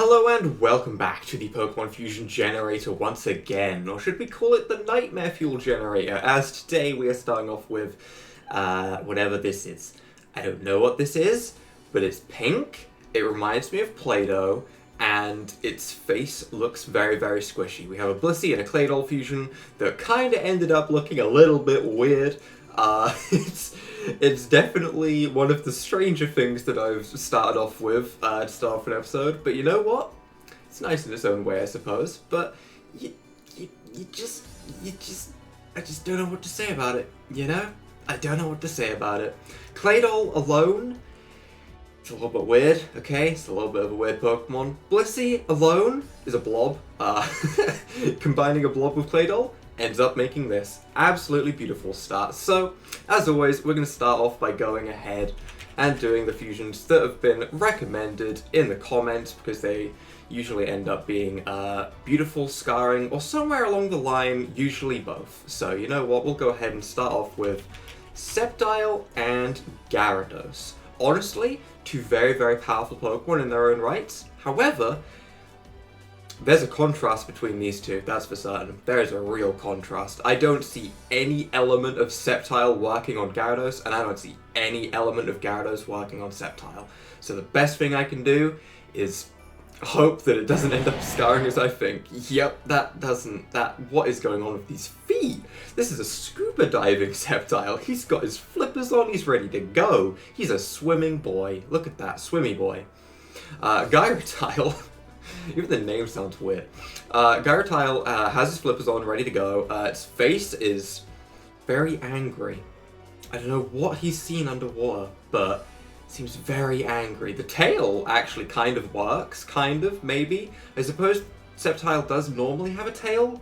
Hello and welcome back to the Pokemon Fusion Generator once again, or should we call it the Nightmare Fuel Generator, as today we are starting off with whatever this is. I don't know what this is, but it's pink, it reminds me of Play-Doh, and its face looks very, very squishy. We have a Blissey and a Claydol fusion that kind of ended up looking a little bit weird. It's definitely one of the stranger things that I've started off with to start off an episode, but you know what? It's nice in its own way, I suppose, but I just don't know what to say about it, you know? I don't know what to say about it. Claydol alone, it's a little bit weird, okay? It's a little bit of a weird Pokemon. Blissey alone is a blob. Combining a blob with Claydol ends up making this absolutely beautiful start. So, as always, we're going to start off by going ahead and doing the fusions that have been recommended in the comments, because they usually end up being beautiful, scarring, or somewhere along the line, usually both. So, you know what, we'll go ahead and start off with Sceptile and Gyarados. Honestly, two very, very powerful Pokemon in their own rights. However, there's a contrast between these two, that's for certain. There is a real contrast. I don't see any element of Sceptile working on Gyarados, and I don't see any element of Gyarados working on Sceptile. So the best thing I can do is hope that it doesn't end up scarring as I think. Yep, what is going on with these feet? This is a scuba diving Sceptile. He's got his flippers on, he's ready to go. He's a swimming boy. Look at that, swimmy boy. Gyratile. Even the name sounds weird. Gyratile has his flippers on, ready to go. Its face is very angry. I don't know what he's seen underwater, but it seems very angry. The tail actually kind of works, maybe. I suppose Sceptile does normally have a tail,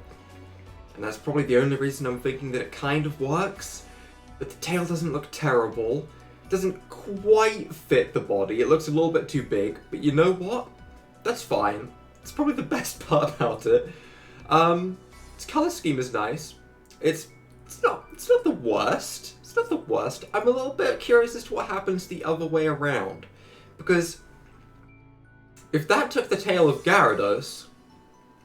and that's probably the only reason I'm thinking that it kind of works. But the tail doesn't look terrible. It doesn't quite fit the body. It looks a little bit too big, but you know what? That's fine. It's probably the best part about it. Its color scheme is nice. It's not the worst. It's not the worst. I'm a little bit curious as to what happens the other way around, because if that took the tail of Gyarados,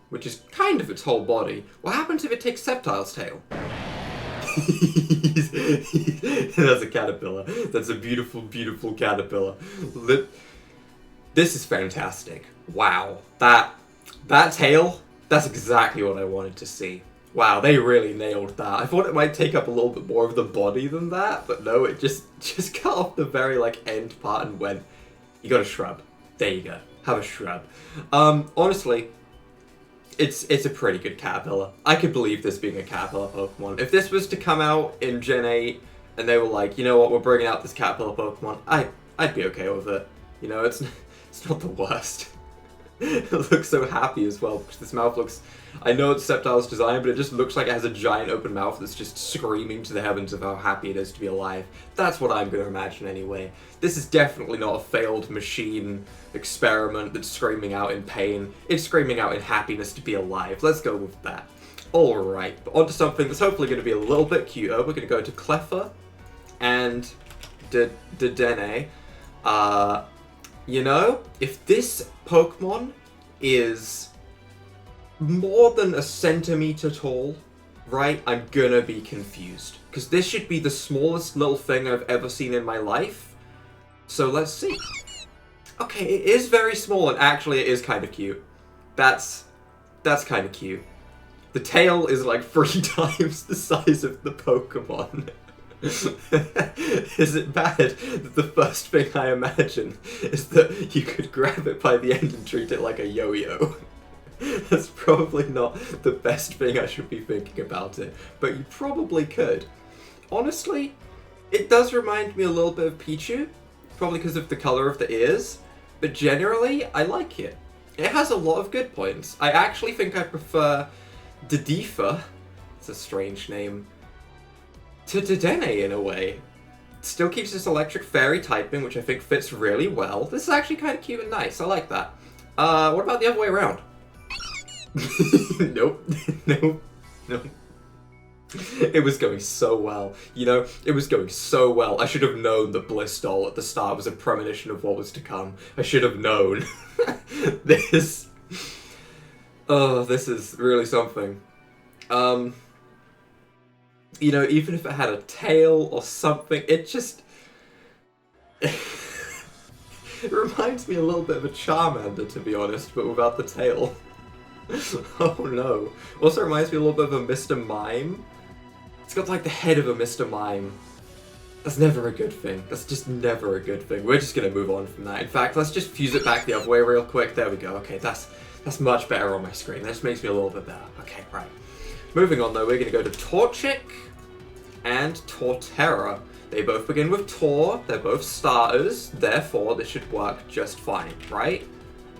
which is kind of its whole body, what happens if it takes Sceptile's tail? That's a caterpillar. That's a beautiful, beautiful caterpillar. This is fantastic. Wow. That tail, that's exactly what I wanted to see. Wow, they really nailed that. I thought it might take up a little bit more of the body than that, but no, it just cut off the very, end part and went, you got a shrub. There you go. Have a shrub. Honestly, it's a pretty good caterpillar. I could believe this being a caterpillar Pokemon. If this was to come out in Gen 8, and they were like, you know what, we're bringing out this caterpillar Pokemon, I'd be okay with it. You know, it's not the worst. It looks so happy as well, because this mouth looks... I know it's Sceptile's design, but it just looks like it has a giant open mouth that's just screaming to the heavens of how happy it is to be alive. That's what I'm going to imagine anyway. This is definitely not a failed machine experiment that's screaming out in pain. It's screaming out in happiness to be alive. Let's go with that. Alright, but onto something that's hopefully going to be a little bit cuter. We're going to go to Cleffa and Dedenne. You know, if this Pokemon is more than a centimeter tall, right, I'm gonna be confused. Because this should be the smallest little thing I've ever seen in my life. So let's see. Okay, it is very small, and actually it is kind of cute. That's kind of cute. The tail is like 3 times the size of the Pokemon. Is it bad that the first thing I imagine is that you could grab it by the end and treat it like a yo-yo? That's probably not the best thing I should be thinking about it, but you probably could. Honestly, it does remind me a little bit of Pichu, probably because of the color of the ears, but generally, I like it. It has a lot of good points. I actually think I prefer Dedeeffa, it's a strange name, to Dedenne in a way. Still keeps this electric fairy typing, which I think fits really well. This is actually kind of cute and nice. I like that. What about the other way around? Nope. Nope. Nope. It was going so well. You know, it was going so well. I should have known that Blissdoll at the start was a premonition of what was to come. I should have known. This... Oh, this is really something. You know, even if it had a tail or something, it just... It reminds me a little bit of a Charmander, to be honest, but without the tail. Oh no. Also reminds me a little bit of a Mr. Mime. It's got like the head of a Mr. Mime. That's never a good thing. That's just never a good thing. We're just gonna move on from that. In fact, let's just fuse it back the other way real quick. There we go. Okay, that's much better on my screen. That just makes me a little bit better. Okay, right. Moving on though, we're gonna go to Torchic and Torterra. They both begin with Tor. They're both starters. Therefore, this should work just fine, right?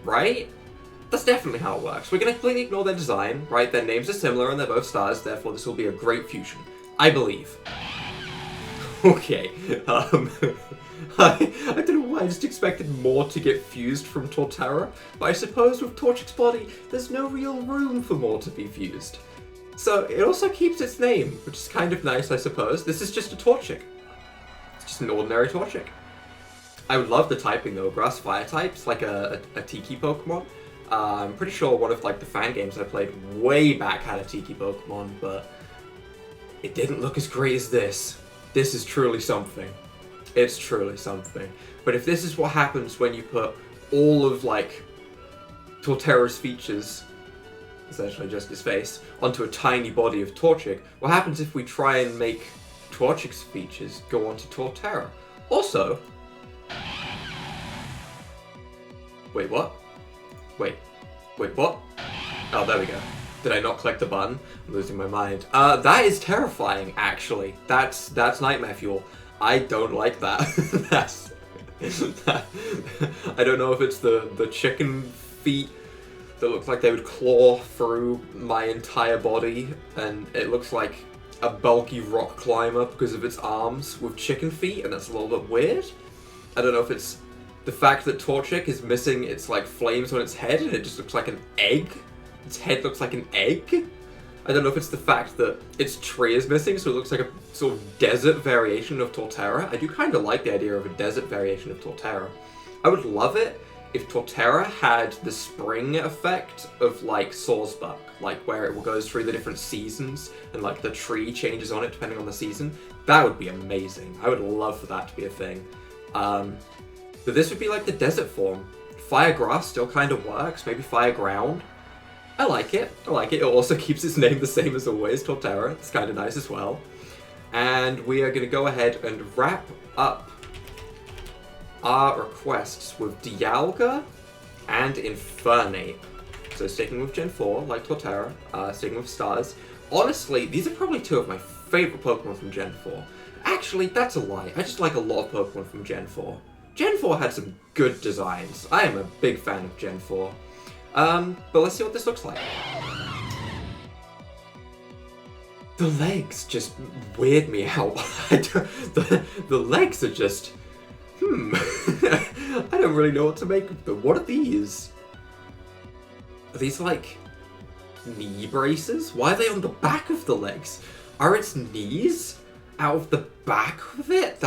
Right? That's definitely how it works. We're going to completely ignore their design, right? Their names are similar and they're both stars, therefore this will be a great fusion. I believe. Okay. I don't know why I just expected more to get fused from Torterra, but I suppose with Torchic's body, there's no real room for more to be fused. So it also keeps its name, which is kind of nice, I suppose. This is just a Torchic. It's just an ordinary Torchic. I would love the typing though, Grass Fire types, like a Tiki Pokemon. I'm pretty sure one of like the fan games I played way back had a Tiki Pokemon, but it didn't look as great as this. This is truly something. It's truly something. But if this is what happens when you put all of like Torterra's features, essentially just his face, onto a tiny body of Torchic, what happens if we try and make Torchic's features go onto Torterra? Also... Wait, what? Wait, what? Oh, there we go. Did I not click the button? I'm losing my mind. That is terrifying, actually. That's nightmare fuel. I don't like that. I don't know if it's the chicken feet that look like they would claw through my entire body, and it looks like a bulky rock climber because of its arms with chicken feet, and that's a little bit weird. I don't know if it's the fact that Torchic is missing its like flames on its head and it just looks like an egg. Its head looks like an egg. I don't know if it's the fact that its tree is missing, so it looks like a sort of desert variation of Torterra. I do kind of like the idea of a desert variation of Torterra. I would love it if Torterra had the spring effect of like Sawsbuck, like where it goes through the different seasons and like the tree changes on it depending on the season. That would be amazing. I would love for that to be a thing. But this would be like the desert form. Fire Grass still kind of works, maybe Fire Ground. I like it. I like it. It also keeps its name the same as always, Torterra. It's kind of nice as well. And we are going to go ahead and wrap up our requests with Dialga and Infernape. So sticking with Gen 4, like Torterra, sticking with Stars. Honestly, these are probably two of my favorite Pokemon from Gen 4. Actually, that's a lie. I just like a lot of Pokemon from Gen 4. Gen 4 had some good designs. I am a big fan of Gen 4. But let's see what this looks like. The legs just weird me out. The legs are just... I don't really know what to make of them. What are these? Are these like knee braces? Why are they on the back of the legs? Are its knees out of the back of it?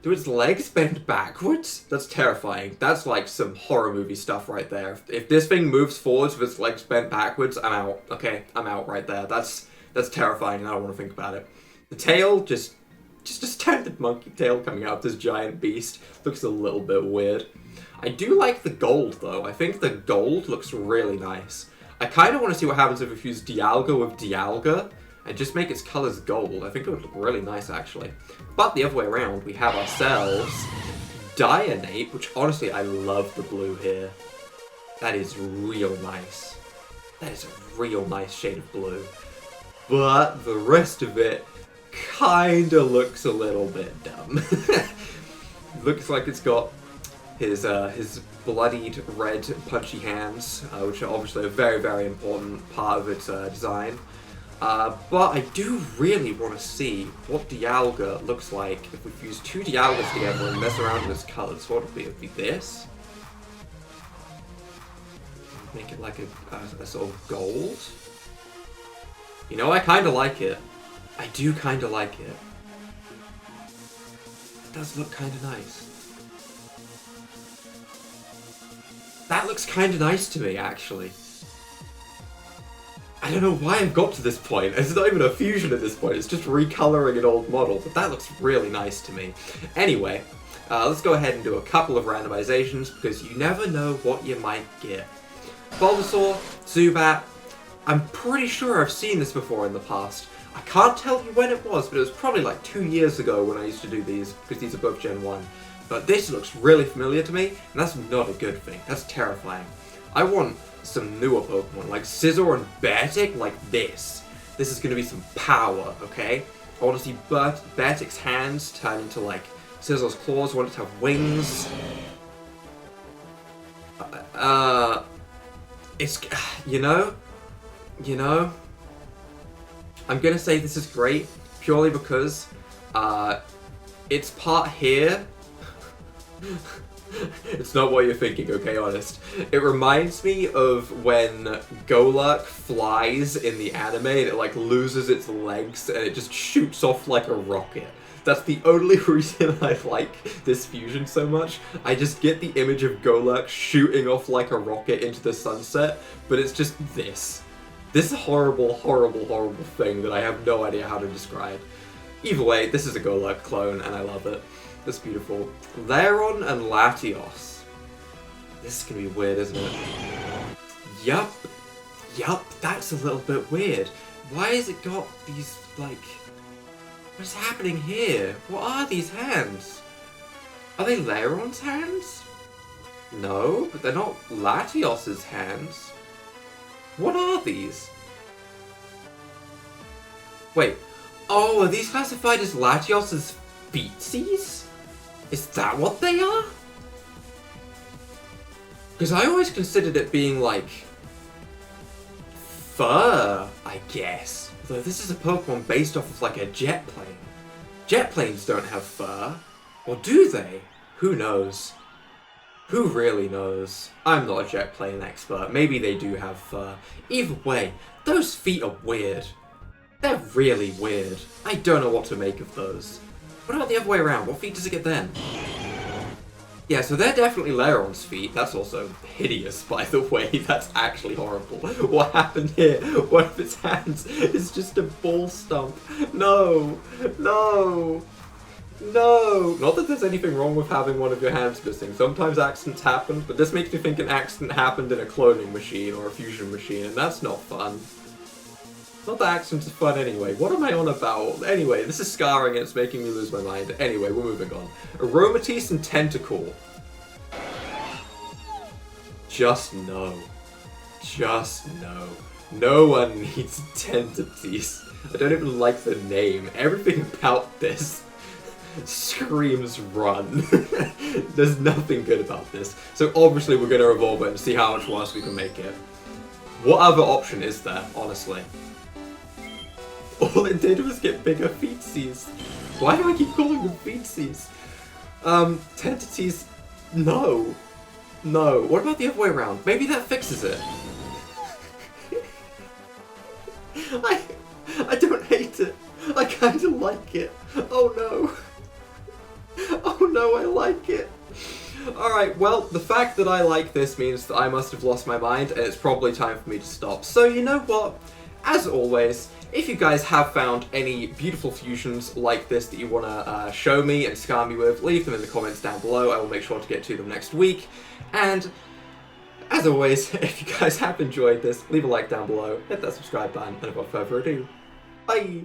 Do its legs bend backwards? That's terrifying. That's like some horror movie stuff right there. If this thing moves forwards with its legs bent backwards, I'm out. Okay, I'm out right there. That's terrifying. I don't want to think about it. The tail, just a standard monkey tail coming out of this giant beast. Looks a little bit weird. I do like the gold though. I think the gold looks really nice. I kind of want to see what happens if we fuse Dialga with Dialga and just make its colors gold. I think it would look really nice actually. But the other way around, we have ourselves Dialga, which honestly I love the blue here. That is real nice. That is a real nice shade of blue. But the rest of it kinda looks a little bit dumb. Looks like it's got his bloodied red punchy hands, which are obviously a very, very important part of its design. But I do really want to see what Dialga looks like if we fuse two Dialgas together and mess around with its colors. What would it be? It would be this. Make it like a sort of gold. You know, I kind of like it. I do kind of like it. It does look kind of nice. That looks kind of nice to me, actually. I don't know why I've got to this point. It's not even a fusion at this point, it's just recoloring an old model, but that looks really nice to me. Anyway, let's go ahead and do a couple of randomizations, because you never know what you might get. Bulbasaur, Zubat, I'm pretty sure I've seen this before in the past. I can't tell you when it was, but it was probably like 2 years ago when I used to do these, because these are both Gen 1. But this looks really familiar to me, and that's not a good thing. That's terrifying. I want some newer Pokemon, like Scizor and Beartic, like this. This is going to be some power, okay? I want to see Beartic's hands turn into, like, Scizor's claws. I want it to have wings. It's, you know, I'm going to say this is great, purely because, it's part here. It's not what you're thinking, okay, honest. It reminds me of when Golurk flies in the anime and it like loses its legs and it just shoots off like a rocket. That's the only reason I like this fusion so much. I just get the image of Golurk shooting off like a rocket into the sunset, but it's just this. This horrible, horrible, horrible thing that I have no idea how to describe. Either way, this is a Golurk clone and I love it. That's beautiful. Lairon and Latios. This is gonna be weird, isn't it? Yup, that's a little bit weird. Why has it got these, like... What's happening here? What are these hands? Are they Lairon's hands? No, but they're not Latios's hands. What are these? Wait. Oh, are these classified as Latios's feetsies? Is that what they are? Because I always considered it being, like, fur, I guess. Although this is a Pokemon based off of, like, a jet plane. Jet planes don't have fur. Or do they? Who knows? Who really knows? I'm not a jet plane expert. Maybe they do have fur. Either way, those feet are weird. They're really weird. I don't know what to make of those. What about the other way around? What feet does it get then? Yeah, so they're definitely Lairon's feet. That's also hideous, by the way. That's actually horrible. What happened here? One of its hands is just a ball stump. No! No! No! Not that there's anything wrong with having one of your hands missing. Sometimes accidents happen, but this makes me think an accident happened in a cloning machine or a fusion machine, and that's not fun. Not that accidents are fun anyway. What am I on about? Anyway, this is scarring and it's making me lose my mind. Anyway, we're moving on. Aromatisse and Tentacool. Just no. Just no. No one needs Tentacool. I don't even like the name. Everything about this screams run. There's nothing good about this. So obviously we're going to evolve it and see how much worse we can make it. What other option is there, honestly? All it did was get bigger feetsies. Why do I keep calling them feetsies? Tentacool, no. No. What about the other way around? Maybe that fixes it. I don't hate it. I kind of like it. Oh no. Oh no, I like it. Alright, well, the fact that I like this means that I must have lost my mind, and it's probably time for me to stop. So, you know what? As always, if you guys have found any beautiful fusions like this that you want to show me and scar me with, leave them in the comments down below. I will make sure to get to them next week. And, as always, if you guys have enjoyed this, leave a like down below, hit that subscribe button, and without further ado, bye!